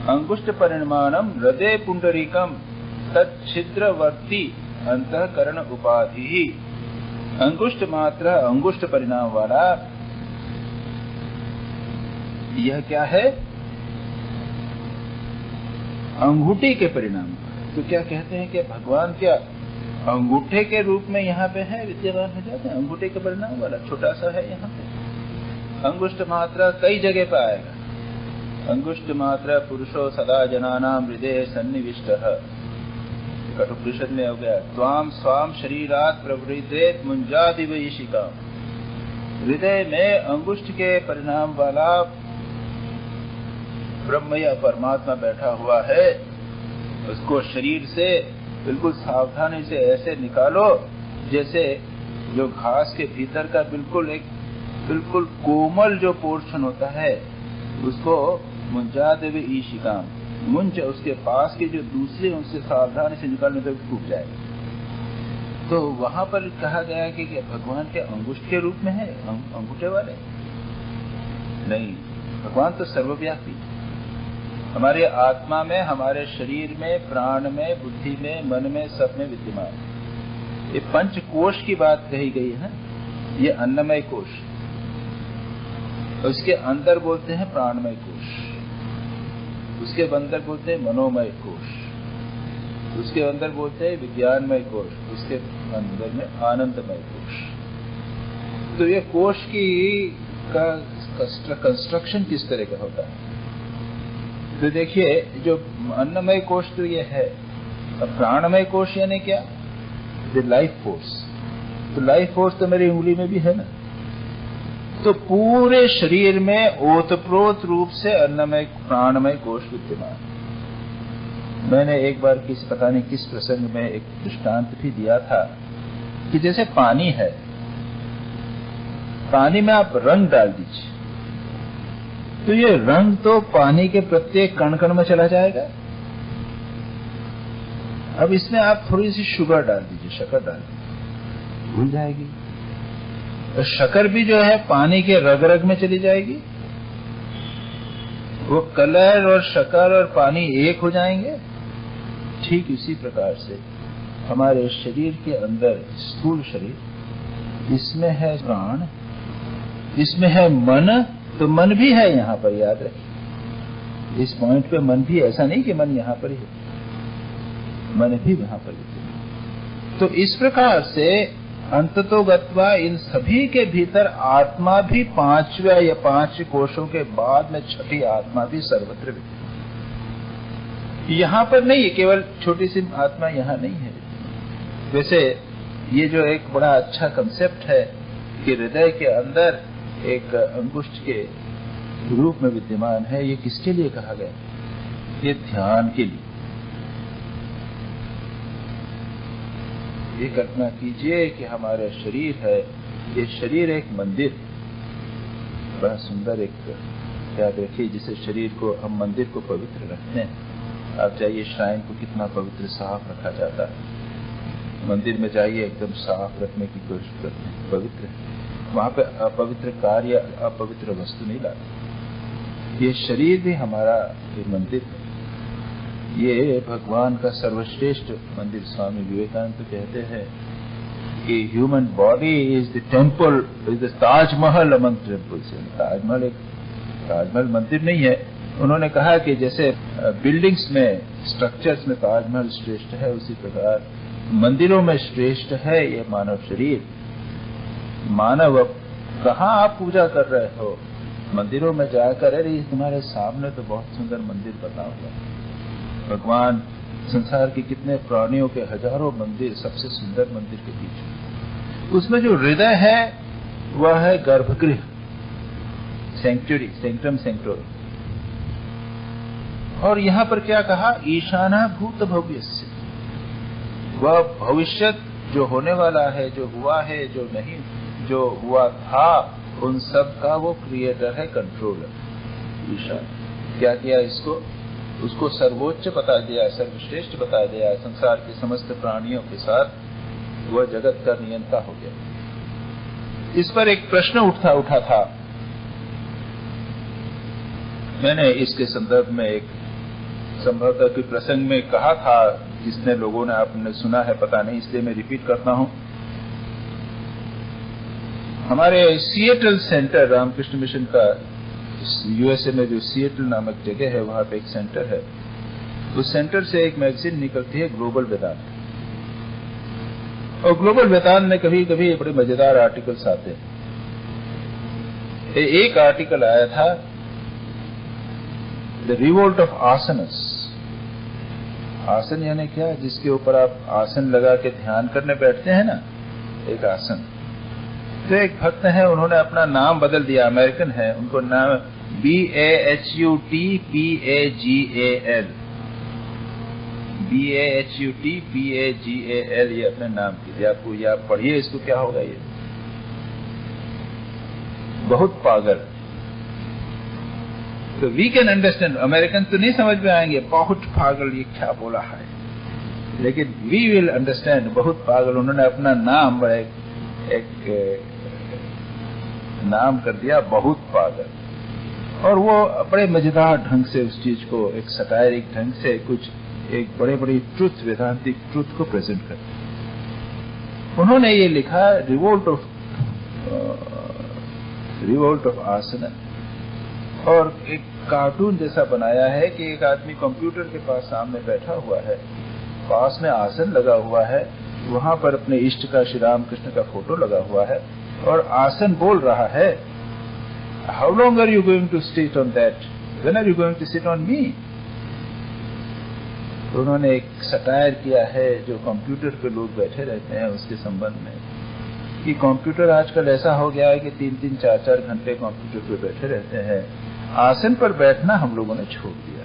अंगुष्ठ परिमाणम हृदय पुंडरीकम तच्छिद्रवर्ती अंतःकरण उपाधि ही। अंगुष्ठ मात्र, अंगुष्ठ परिणाम वाला, यह क्या है? अंगूठे के परिणाम। तो क्या कहते हैं कि भगवान क्या अंगूठे के रूप में यहाँ पे है, विद्यमान हो जाते हैं? अंगूठे के परिणाम वाला छोटा सा है यहाँ पे। अंगुष्ठ मात्रा कई जगह पे आएगा। अंगुष्ठ मात्रा पुरुषो सदा जनानाम हृदय सन्निविष्टः, कठोपनिषद में हो गया। त्वाम स्वाम शरीरात प्रवृत्तेत मुंजादिव ईशिका। हृदय में अंगुष्ठ के परिणाम वाला ब्रह्म या परमात्मा बैठा हुआ है। उसको शरीर से बिल्कुल सावधानी से ऐसे निकालो जैसे जो घास के भीतर का बिल्कुल कोमल जो पोर्शन होता है, उसको मुंजादिव ईशिका, मुंज उसके पास के जो दूसरे, उनसे सावधानी से निकालने तो टूट जाएगा। तो वहां पर कहा गया कि भगवान के अंगुष्ठ के रूप में है, अंगूठे वाले नहीं। भगवान तो सर्वव्यापी, हमारे आत्मा में, हमारे शरीर में, प्राण में, बुद्धि में, मन में, सब में विद्यमान। ये पंच कोश की बात कही गई है। ये अन्नमय कोश, उसके अंदर बोलते हैं प्राणमय कोश, उसके अंदर बोलते हैं मनोमय कोश, उसके अंदर बोलते हैं विज्ञानमय कोश, उसके अंदर में आनंदमय कोश। तो ये कोश की का कंस्ट्रक्शन किस तरह का होता है? तो देखिए, जो अन्नमय कोश तो ये है, अब प्राणमय कोश यानी क्या? The life force. तो लाइफ फोर्स तो मेरी उंगली में भी है ना। तो पूरे शरीर में ओतप्रोत रूप से अन्नमय प्राणमय कोश विद्यमान। मैंने एक बार किसी पता नहीं किस प्रसंग में एक दृष्टांत भी दिया था कि जैसे पानी है, पानी में आप रंग डाल दीजिए तो ये रंग तो पानी के प्रत्येक कण कण में चला जाएगा। अब इसमें आप थोड़ी सी शुगर डाल दीजिए, शक्कर डाल दीजिए, घुल जाएगी। तो शक्कर भी जो है पानी के रग रग में चली जाएगी। वो कलर और शक्कर और पानी एक हो जाएंगे। ठीक इसी प्रकार से हमारे शरीर के अंदर स्थूल शरीर, इसमें है प्राण, इसमें है मन। तो मन भी है यहाँ पर, याद रखिए इस पॉइंट पे मन भी, ऐसा नहीं कि मन यहाँ पर ही है, मन भी यहाँ पर ही। तो इस प्रकार से अंततोगत्वा इन सभी के भीतर आत्मा भी पांचवा या 5 कोशों के बाद में छठी आत्मा भी सर्वत्र भी। यहाँ पर नहीं है, केवल छोटी सी आत्मा यहाँ नहीं है। वैसे ये जो एक बड़ा अच्छा कंसेप्ट है कि हृदय के अंदर एक अंगुष्ठ के रूप में विद्यमान है, ये किसके लिए कहा गया? ये ध्यान के लिए। ये कल्पना कीजिए कि हमारा शरीर है, ये शरीर एक मंदिर, बड़ा सुंदर एक, याद रखिए जिसे शरीर को हम मंदिर को पवित्र रखते हैं। आप जाइए श्राइन को कितना पवित्र साफ रखा जाता है। मंदिर में जाइए एकदम साफ रखने की कोशिश करते हैं, पवित्र है। वहां पे अपवित्र कार्य, अपवित्र वस्तु नहीं लाते। ये शरीर भी हमारा एक मंदिर है। ये भगवान का सर्वश्रेष्ठ मंदिर। स्वामी विवेकानंद तो कहते हैं कि human body is the temple, is the Taj Mahal among temples. Taj Mahal मंदिर नहीं है। उन्होंने कहा कि जैसे बिल्डिंग्स में, स्ट्रक्चर्स में ताजमहल श्रेष्ठ है, उसी प्रकार मंदिरों में श्रेष्ठ है ये मानव शरीर। मानव, कहाँ आप पूजा कर रहे हो? मंदिरों में जाकर, अरे तुम्हारे सामने तो बहुत सुंदर मंदिर बना हुआ है। भगवान संसार के कितने प्राणियों के हजारों मंदिर, सबसे सुंदर मंदिर के बीच उसमें जो हृदय है वह है गर्भगृह, सेंक्चुरी, सेंक्टम सेंक्टोरम। और यहाँ पर क्या कहा? ईशाना भूत भव्यस्य। वह भविष्यत जो होने वाला है, जो हुआ है, जो नहीं, जो हुआ था, उन सब का वो क्रिएटर है, कंट्रोलर। ईशान क्या किया? इसको, उसको सर्वोच्च बता दिया, सर्वश्रेष्ठ बता दिया। संसार के समस्त प्राणियों के साथ वह जगत का नियंता हो गया। इस पर एक प्रश्न उठा था। मैंने इसके संदर्भ में एक संभवतः के प्रसंग में कहा था, जिसने लोगों ने, आपने सुना है पता नहीं, इसलिए मैं रिपीट करता हूं। हमारे सिएटल सेंटर, रामकृष्ण मिशन का यूएसए में जो सिएटल नामक जगह है, वहां पे एक सेंटर है। उस सेंटर से एक मैगजीन निकलती है, ग्लोबल वेदांत। और ग्लोबल वेदांत में कभी कभी बड़े मजेदार आर्टिकल्स आते हैं। एक आर्टिकल आया था, द रिवोल्ट ऑफ आसनस। आसन यानी क्या? जिसके ऊपर आप आसन लगा के ध्यान करने बैठते हैं ना, एक आसन। तो एक भक्त है, उन्होंने अपना नाम बदल दिया, अमेरिकन है, उनको नाम BAHUTPAGAL, BAHUTPAGAL ये अपने नाम कीजिए। आपको ये, आप पढ़िए इसको, क्या होगा ये? बहुत पागल। तो वी कैन अंडरस्टैंड, अमेरिकन तो नहीं समझ में आएंगे, बहुत पागल ये क्या बोला है, लेकिन वी विल अंडरस्टैंड, बहुत पागल। उन्होंने अपना नाम बड़ा एक नाम कर दिया, बहुत पागल। और वो बड़े मजेदार ढंग से उस चीज को, एक सटायरिक ढंग से, कुछ एक बड़े बड़ी ट्रुथ, वेदांतिक ट्रुथ को प्रेजेंट करते। उन्होंने ये लिखा, रिवोल्ट ऑफ आसना। और एक कार्टून जैसा बनाया है कि एक आदमी कंप्यूटर के पास सामने बैठा हुआ है, पास में आसन लगा हुआ है, वहां पर अपने इष्ट का, श्री रामकृष्ण का फोटो लगा हुआ है, और आसन बोल रहा है, how long are you going to sit on that, when are you going to sit on me? तो उन्होंने एक सटायर किया है जो कंप्यूटर पे लोग बैठे रहते हैं उसके संबंध में, कि कंप्यूटर आजकल ऐसा हो गया है कि 3-3, 4-4 घंटे कंप्यूटर पे बैठे रहते हैं। आसन पर बैठना हम लोगों ने छोड़ दिया।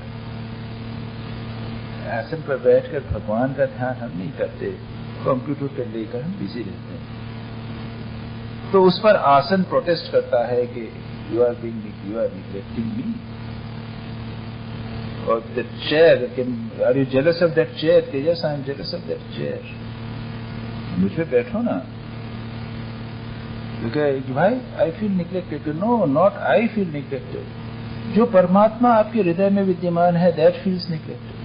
आसन पर बैठकर भगवान का ध्यान हम नहीं करते, कंप्यूटर पे लेकर हम बिजी रहते हैं। तो उस पर आसन प्रोटेस्ट करता है कि यू आर निग्लेक्टिंग मी। और that chair, are you jealous of that chair? कि yes, I am jealous of that chair. मुझ पे बैठो ना। भाई I feel neglected. No, not I feel neglected. जो परमात्मा आपके हृदय में विद्यमान है, दैट फील्स निग्लेक्टेड।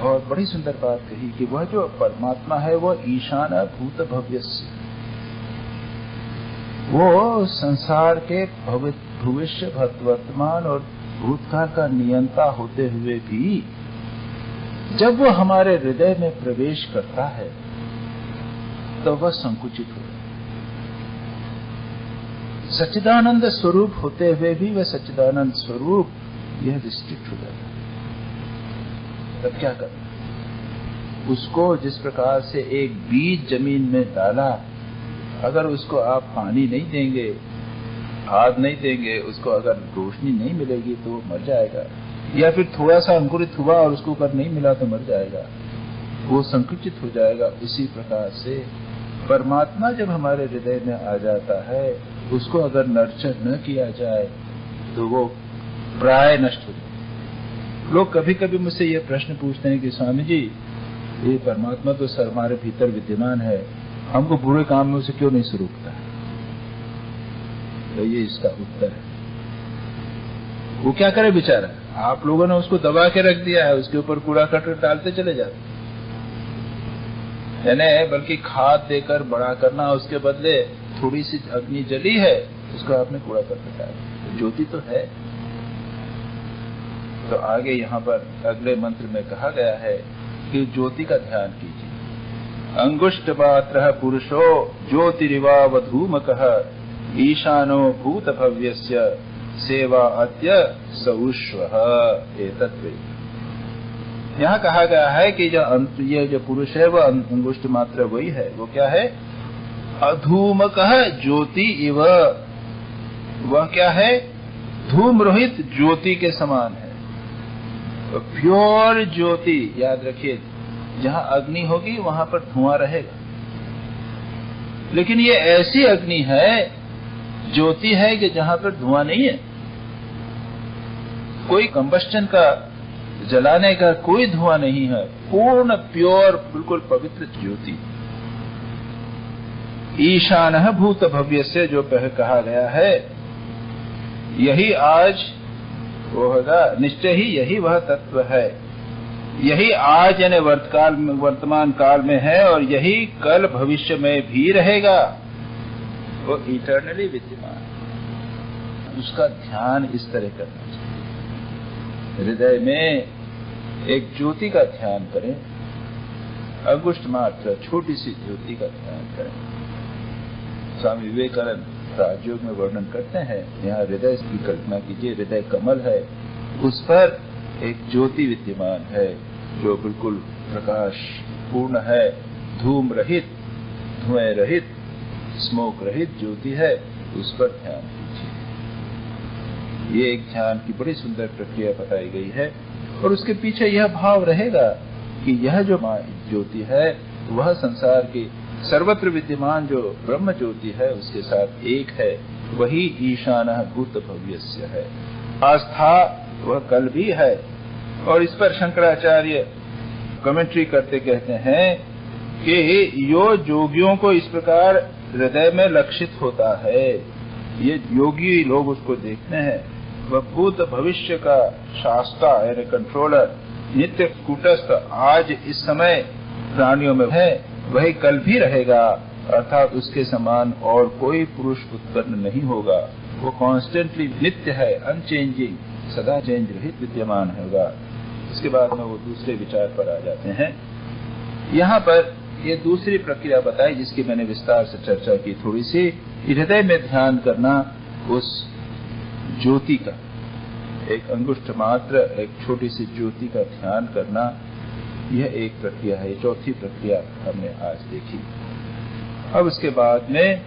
और बड़ी सुंदर बात कही कि वह जो परमात्मा है वह ईशान भूत भव्यस्य, वो संसार के भविष्य, वर्तमान और भूतकाल का नियंता होते हुए भी जब वो हमारे हृदय में प्रवेश करता है तो वह संकुचित हो जाता है। सच्चिदानंद स्वरूप होते हुए भी वह सच्चिदानंद स्वरूप यह रिस्ट्रिक्ट हो जाता है। तब क्या करना? उसको जिस प्रकार से एक बीज जमीन में डाला, अगर उसको आप पानी नहीं देंगे, खाद नहीं देंगे, उसको अगर रोशनी नहीं मिलेगी तो मर जाएगा। या फिर थोड़ा सा अंकुरित हुआ और उसको अगर नहीं मिला तो मर जाएगा, वो संकुचित हो जाएगा। उसी प्रकार से परमात्मा जब हमारे हृदय में आ जाता है, उसको अगर नर्चर न किया जाए तो वो प्राय नष्ट हो जाए। लोग कभी कभी मुझसे ये प्रश्न पूछते हैं कि स्वामी जी, ये परमात्मा तो सर हमारे भीतर विद्यमान है, हमको बुरे काम में उसे क्यों नहीं से रोकता है? तो ये इसका उत्तर है। वो क्या करे बेचारा? आप लोगों ने उसको दबा के रख दिया है, उसके ऊपर कूड़ा करकट डालते चले जाते, यानी बल्कि खाद देकर बड़ा करना, उसके बदले थोड़ी सी अग्नि जली है, उसको आपने कूड़ा करकट डाला। ज्योति तो है। तो आगे यहाँ पर अगले मंत्र में कहा गया है कि ज्योति का ध्यान कीजिए। अंगुष्ठ मात्र पुरुषो ज्योतिरिवावधूमकः ईशानो भूत भव्यस्य सेवा अद्य सौष्वः एतद्वे। यहाँ कहा गया है कि ये जो पुरुष है वह अंगुष्ठ मात्र वही है। वो क्या है? अधूमकः ज्योति इव। वह क्या है? धूम रहित ज्योति के समान है। तो प्योर ज्योति, याद रखिए, जहां अग्नि होगी वहां पर धुआं रहेगा, लेकिन ये ऐसी अग्नि है, ज्योति है कि जहां पर धुआं नहीं है, कोई कंबस्टन का, जलाने का कोई धुआं नहीं है, पूर्ण प्योर बिल्कुल पवित्र ज्योति। ईशानः भूत भव्य से जो कहा गया है, यही आज वो होगा, निश्चय ही यही वह तत्व है। यही आज यानी वर्तमान काल में है और यही कल भविष्य में भी रहेगा। वो इटर्नली विद्यमान। उसका ध्यान इस तरह करना चाहिए। हृदय में एक ज्योति का ध्यान करें, अंगुष्ठ मात्र छोटी सी ज्योति का ध्यान करें। स्वामी विवेकानंद राजयोग में वर्णन करते हैं, यहाँ हृदय की कल्पना कीजिए, हृदय कमल है, उस पर एक ज्योति विद्यमान है जो बिल्कुल प्रकाश पूर्ण है, धूम रहित, धुएं रहित, स्मोक रहित ज्योति है। उस पर ध्यान कीजिए। ये एक ध्यान की बड़ी सुंदर प्रक्रिया बताई गई है और उसके पीछे यह भाव रहेगा कि यह जो ज्योति है वह संसार की सर्वत्र विद्यमान जो ब्रह्म ज्योति है उसके साथ एक है। वही ईशानः भूत भव्यस्य है। आस्था वह कल भी है। और इस पर शंकराचार्य कमेंट्री करते कहते हैं कि यो योगियों को इस प्रकार हृदय में लक्षित होता है, ये योगी लोग उसको देखते हैं, वह भूत भविष्य का शास्ता यानी कंट्रोलर, नित्य कूटस्थ आज इस समय प्राणियों में है, वही कल भी रहेगा, अर्थात उसके समान और कोई पुरुष उत्पन्न नहीं होगा। वो कॉन्स्टेंटली नित्य है, अनचेंजिंग, सदा चेंज रहित विद्यमान होगा। इसके बाद में वो दूसरे विचार पर आ जाते हैं। यहाँ पर ये दूसरी प्रक्रिया बताई जिसकी मैंने विस्तार से चर्चा की थोड़ी सी, हृदय में ध्यान करना उस ज्योति का, एक अंगुष्ठ मात्र, एक छोटी सी ज्योति का ध्यान करना, यह एक प्रक्रिया है। चौथी प्रक्रिया हमने आज देखी। अब उसके बाद में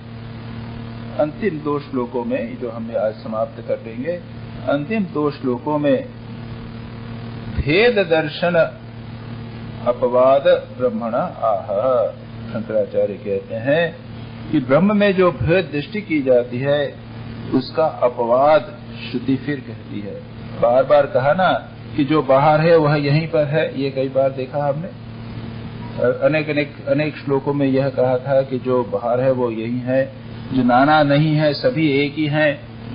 अंतिम 2 श्लोकों में, जो हमने आज समाप्त कर देंगे, अंतिम 2 श्लोकों में भेद दर्शन अपवाद ब्रह्मणा आह। शंकराचार्य कहते हैं कि ब्रह्म में जो भेद दृष्टि की जाती है उसका अपवाद श्रुति फिर कहती है। बार बार कहा ना कि जो बाहर है वह यहीं पर है, ये कई बार देखा हमने। अनेक श्लोकों में यह कहा था कि जो बाहर है वो यही है, जो नाना नहीं है, सभी एक ही है।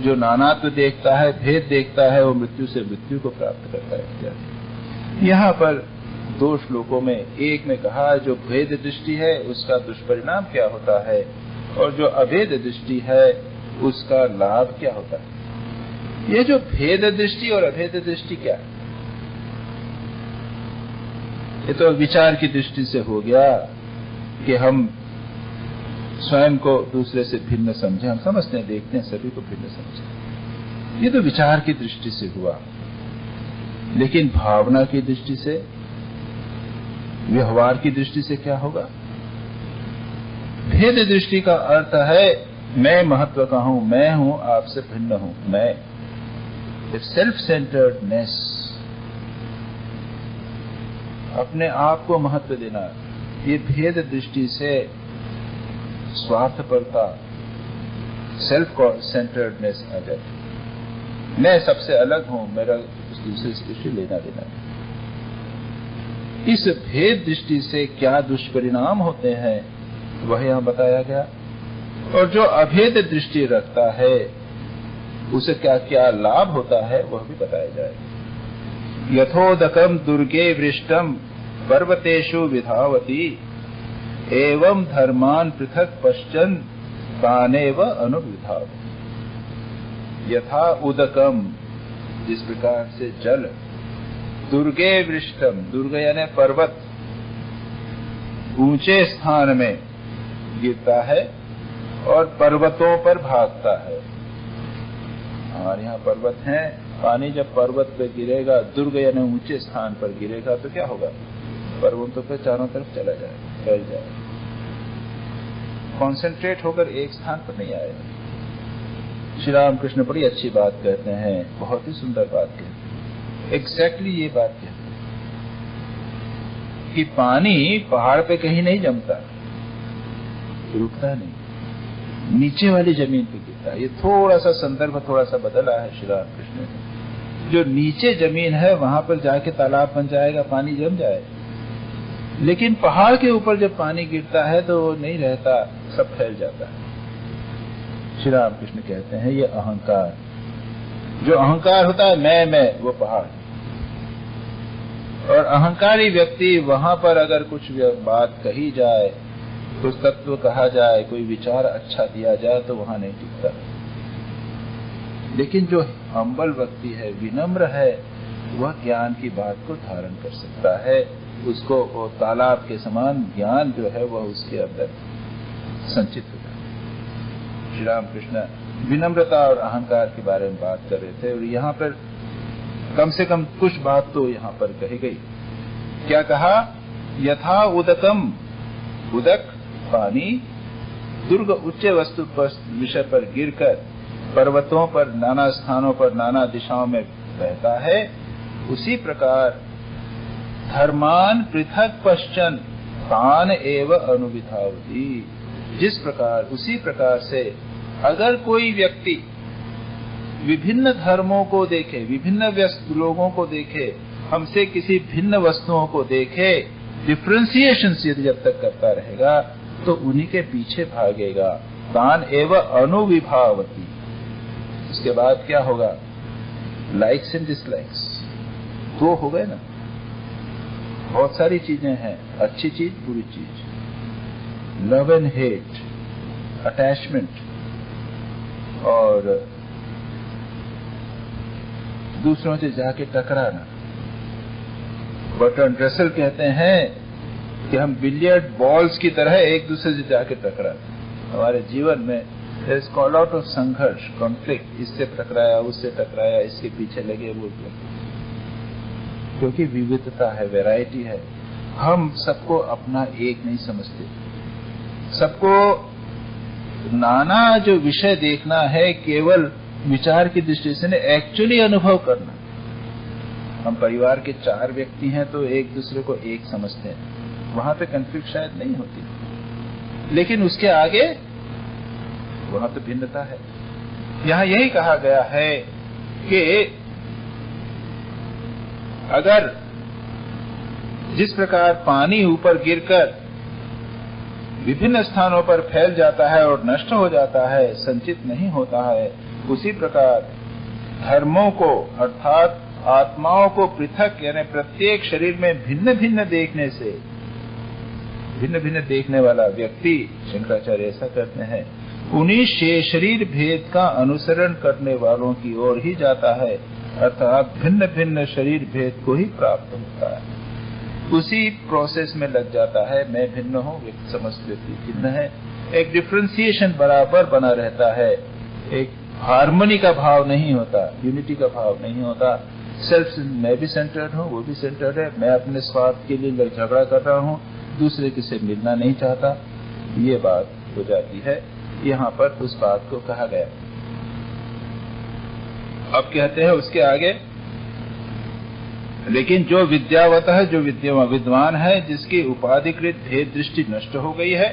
जो नानात्व देखता है, भेद देखता है, वो मृत्यु से मृत्यु को प्राप्त करता है इत्यादि। यहाँ पर 2 श्लोकों में, एक में कहा जो भेद दृष्टि है उसका दुष्परिणाम क्या होता है, और जो अभेद दृष्टि है उसका लाभ क्या होता है। ये जो भेद दृष्टि और अभेद दृष्टि क्या है, ये तो विचार की दृष्टि से हो गया कि हम स्वयं को दूसरे से भिन्न समझे। हम समझते हैं, देखते हैं, सभी को भिन्न समझे। ये तो विचार की दृष्टि से हुआ। लेकिन भावना की दृष्टि से, व्यवहार की दृष्टि से क्या होगा? भेद दृष्टि का अर्थ है मैं महत्व का हूं, मैं हूं, आपसे भिन्न हूं, मैं। सेल्फ सेंटर्डनेस, अपने आप को महत्व देना, ये भेद दृष्टि से स्वार्थपरता, सेल्फ सेंटर्डनेस आ जाती। मैं सबसे अलग हूं, मेरा दूसरे से लेना देना। इस भेद दृष्टि से क्या दुष्परिणाम होते हैं वह यहां बताया गया। और जो अभेद दृष्टि रखता है उसे क्या क्या लाभ होता है वह भी बताया जाएगा। यथोदकम दुर्गे वृष्टम पर्वतेषु विधावती एवं धर्मान पृथक पश्चन तानेव अनुविधावती। यथा उदकम, जिस प्रकार से जल, दुर्गे वृष्टम, दुर्ग यानी पर्वत, ऊंचे स्थान में गिरता है और पर्वतों पर भागता है। हमारे यहाँ पर्वत हैं, पानी जब पर्वत पे गिरेगा, दुर्ग यानी ऊंचे स्थान पर गिरेगा तो क्या होगा? पर्वतों पे चारों तरफ चला जाएगा, फैल जाएगा, कॉन्सेंट्रेट होकर एक स्थान पर नहीं आएगा। श्री रामकृष्ण बड़ी अच्छी बात कहते हैं, बहुत ही सुंदर बात कहते हैं। एग्जैक्टली ये बात कहते हैं कि पानी पहाड़ पे कहीं नहीं जमता, रुकता नहीं, नीचे वाली जमीन पे गिरता है। ये थोड़ा सा संदर्भ थोड़ा सा बदला है श्री रामकृष्ण ने। जो नीचे जमीन है वहां पर जाके तालाब बन जाएगा, पानी जम जाएगा। लेकिन पहाड़ के ऊपर जब पानी गिरता है तो वो नहीं रहता, सब फैल जाता है। श्री रामकृष्ण कहते हैं ये अहंकार, जो अहंकार होता है मैं, वो पहाड़। और अहंकारी व्यक्ति वहां पर अगर कुछ बात कही जाए, कुछ तत्व कहा जाए, कोई विचार अच्छा दिया जाए तो वहां नहीं टिकता। लेकिन जो हम्बल व्यक्ति है, विनम्र है, वह ज्ञान की बात को धारण कर सकता है। उसको वो तालाब के समान ज्ञान जो है वह उसके अंदर संचित होता है। श्री रामकृष्ण विनम्रता और अहंकार के बारे में बात कर रहे थे और यहाँ पर कम से कम कुछ बात तो यहाँ पर कही गई। क्या कहा? यथा उदकम, उदक पानी, दुर्ग उच्च वस्तु पर विषय पर गिरकर पर्वतों पर, नाना स्थानों पर, नाना दिशाओं में बहता है, उसी प्रकार धर्मान पृथक पश्चन तान एव अनुविधावती। जिस प्रकार, उसी प्रकार से अगर कोई व्यक्ति विभिन्न धर्मों को देखे, विभिन्न लोगों को देखे, हमसे किसी भिन्न वस्तुओं को देखे, डिफ्रेंसिएशन यदि जब तक करता रहेगा तो उन्हीं के पीछे भागेगा। तान एव अनुविभावती। इसके बाद क्या होगा? लाइक्स एंड डिसलाइक्स दो हो गए ना। बहुत सारी चीजें हैं, अच्छी चीज, बुरी चीज, लव एंड हेट, अटैचमेंट, और दूसरों से जाके टकराना। बर्ट्रांड रसेल कहते हैं कि हम बिलियर्ड बॉल्स की तरह एक दूसरे से जाके टकराते हैं। हमारे जीवन में कॉल आउट ऑफ संघर्ष, कॉन्फ्लिक्ट, इससे टकराया, उससे टकराया, इसके पीछे लगे, वो लगे, क्योंकि विविधता है, वैरायटी है। हम सबको अपना एक नहीं समझते, सबको नाना जो विषय देखना है केवल विचार की दृष्टि से नहीं, एक्चुअली अनुभव करना। हम परिवार के 4 व्यक्ति हैं तो एक दूसरे को एक समझते हैं, वहां पे कंफ्लिक्ट शायद नहीं होती, लेकिन उसके आगे वहां तो भिन्नता है। यहां यही कहा गया है कि अगर जिस प्रकार पानी ऊपर गिरकर विभिन्न स्थानों पर फैल जाता है और नष्ट हो जाता है, संचित नहीं होता है, उसी प्रकार धर्मों को अर्थात आत्माओं को पृथक यानी प्रत्येक शरीर में भिन्न भिन्न देखने से, भिन्न भिन्न देखने वाला व्यक्ति, शंकराचार्य ऐसा कहते हैं, उन्हीं शरीर भेद का अनुसरण करने वालों की ओर ही जाता है, अर्थात भिन्न भिन्न शरीर भेद को ही प्राप्त होता है, उसी प्रोसेस में लग जाता है। मैं भिन्न हूँ, समस्त व्यक्ति भिन्न है, एक डिफ्रेंसिएशन बराबर बना रहता है, एक हार्मनी का भाव नहीं होता, यूनिटी का भाव नहीं होता। सेल्फ, मैं भी सेंटर्ड हूँ, वो भी सेंटर्ड है, मैं अपने स्वार्थ के लिए झगड़ा कर रहा हूँ, दूसरे किसी से मिलना नहीं चाहता, ये बात हो जाती है। यहाँ पर उस बात को कहा गया। अब कहते हैं उसके आगे, लेकिन जो विद्यावत है, जो विद्वान है, जिसकी उपाधिकृत भेद दृष्टि नष्ट हो गई है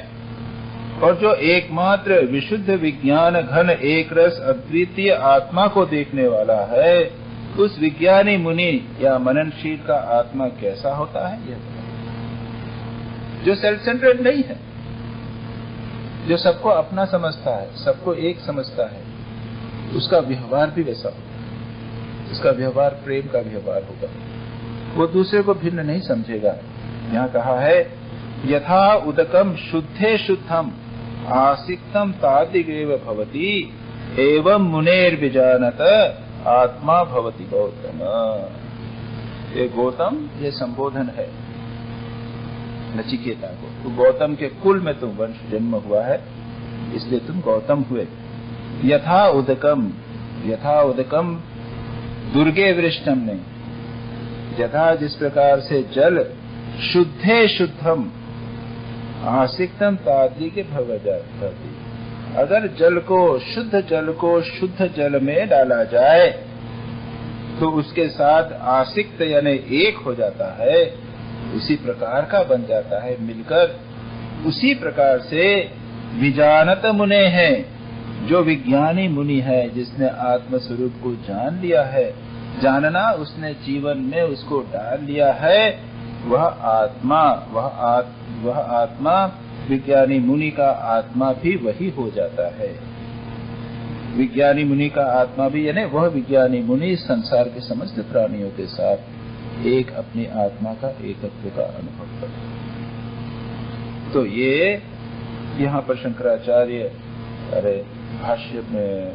और जो एकमात्र विशुद्ध विज्ञान घन एक रस अद्वितीय आत्मा को देखने वाला है, उस विज्ञानी मुनि या मननशील का आत्मा कैसा होता है, यह जो सेल्फ सेंटर्ड नहीं है, जो सबको अपना समझता है, सबको एक समझता है, उसका व्यवहार भी वैसा होगा, उसका व्यवहार प्रेम का व्यवहार होगा, वो दूसरे को भिन्न नहीं समझेगा। यहाँ कहा है, यथा उदकम शुद्धे शुद्धम आसिक्तम तादिगेव भवति एवं मुनेर विजानत आत्मा भवति गौतम। ये गौतम, ये संबोधन है नचिकेता को। तो गौतम के कुल में तुम वंश जन्म हुआ है, इसलिए तुम गौतम हुए। यथा उदकम, यथा उदकम दुर्गे वृष्टम नहीं, यथा जिस प्रकार से जल शुद्धे शुद्धम आसिक्तम तादृके भवति, अगर जल को शुद्ध जल में डाला जाए तो उसके साथ आसिक्त यानी एक हो जाता है, उसी प्रकार का बन जाता है मिलकर। उसी प्रकार से विजानत मुने है, जो विज्ञानी मुनि है, जिसने आत्म स्वरूप को जान लिया है, जानना उसने जीवन में उसको डाल लिया है, वह आत्मा विज्ञानी मुनि का आत्मा भी वही हो जाता है। विज्ञानी मुनि का आत्मा भी यानी वह विज्ञानी मुनि संसार के समस्त प्राणियों के साथ एक अपनी आत्मा का एकत्व का अनुभव करता है। तो ये यहाँ पर शंकराचार्य भाष्य में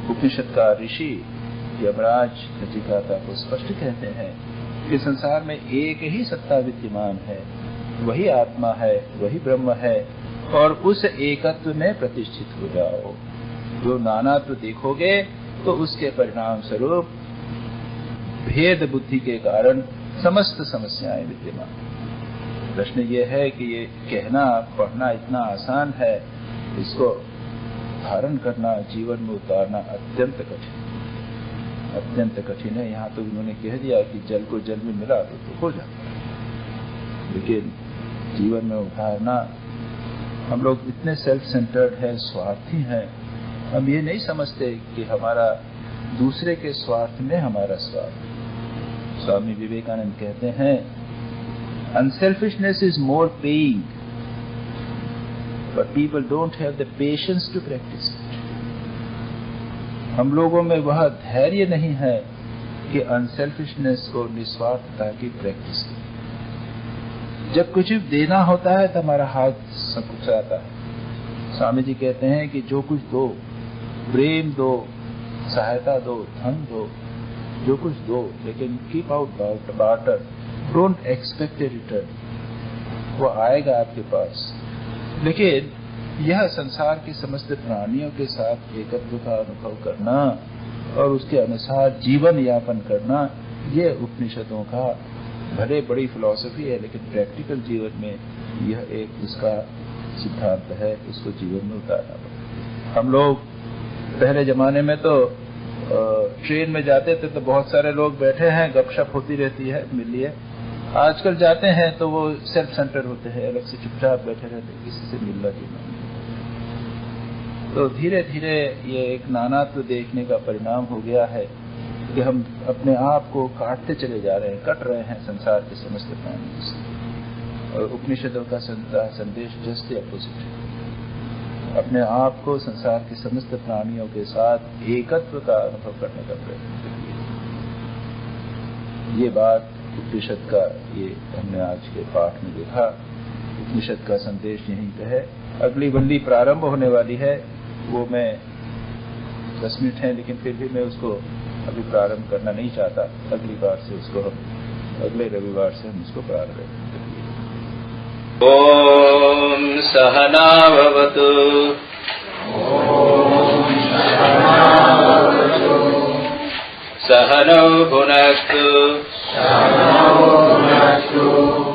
उपनिषद का ऋषि यमराज नचिकेता को स्पष्ट कहते हैं कि संसार में एक ही सत्ता विद्यमान है, वही आत्मा है, वही ब्रह्म है, और उस एकत्व में प्रतिष्ठित हो जाओ। जो नानात्व देखोगे तो उसके परिणाम स्वरूप भेद बुद्धि के कारण समस्त समस्याएं विद्यमान। प्रश्न ये है कि ये कहना पढ़ना इतना आसान है, इसको धारण करना, जीवन में उतारना अत्यंत कठिन, अत्यंत कठिन है। यहाँ तो उन्होंने कह दिया कि जल को जल में मिला दो तो हो जाता है, लेकिन जीवन में उतारना, हम लोग इतने सेल्फ सेंटर्ड हैं, स्वार्थी हैं, हम ये नहीं समझते कि हमारा दूसरे के स्वार्थ में हमारा स्वार्थ। स्वामी विवेकानंद कहते हैं, unselfishness is more paying, but people don't have the patience to practise it. हम लोगों में वह धैर्य नहीं है कि अनसेल्फिशनेस को, निस्वार्थता की प्रैक्टिस की। जब कुछ देना होता है तो हमारा हाथ सकुचाता है। स्वामी जी कहते हैं कि जो कुछ दो, प्रेम दो, सहायता दो, धन दो, जो कुछ दो, लेकिन keep out barter, don't expect A return. वो आएगा आपके पास, लेकिन यह संसार के समस्त प्राणियों के साथ एकत्व का अनुभव करना और उसके अनुसार जीवन यापन करना, ये उपनिषदों का भले बड़ी फिलॉसफी है, लेकिन प्रैक्टिकल जीवन में यह एक उसका सिद्धांत है, उसको जीवन में उतारना पड़ता। हम लोग पहले जमाने में तो ट्रेन में जाते थे तो बहुत सारे लोग बैठे हैं, गपशप होती रहती है, मिलिए। आजकल जाते हैं तो वो सेल्फ सेंटर होते हैं, अलग से चुपचाप बैठे रहते हैं, किसी से मिलना जुलना। तो धीरे धीरे ये एक नानात्व देखने का परिणाम हो गया है कि हम अपने आप को काटते चले जा रहे हैं, कट रहे हैं संसार के समस्त प्राणियों से। और उपनिषदों का संदेश जस्ट अपोजिट है, अपने आप को संसार के समस्त प्राणियों के साथ एकत्व का अनुभव करने का प्रयत्न करिए। ये बात उपनिषद का, ये हमने आज के पाठ में देखा, उपनिषद का संदेश यहीं पे है। अगली बल्ली प्रारंभ होने वाली है, वो मैं 10 मिनट है, लेकिन फिर भी मैं उसको अभी प्रारंभ करना नहीं चाहता। अगली बार से उसको हम, अगले रविवार से हम उसको प्रारंभ करेंगे। ओम सहना भवतु। सहनौ भुनक्तु।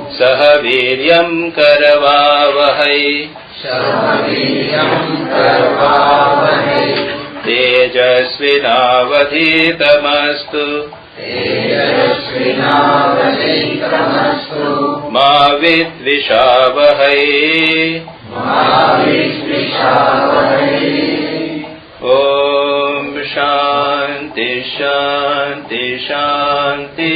सह वीर्यं करवावहै। तेजस्विनावधीतमस्तु। मा विद्विषावहै। ओम शांति शांति शांति।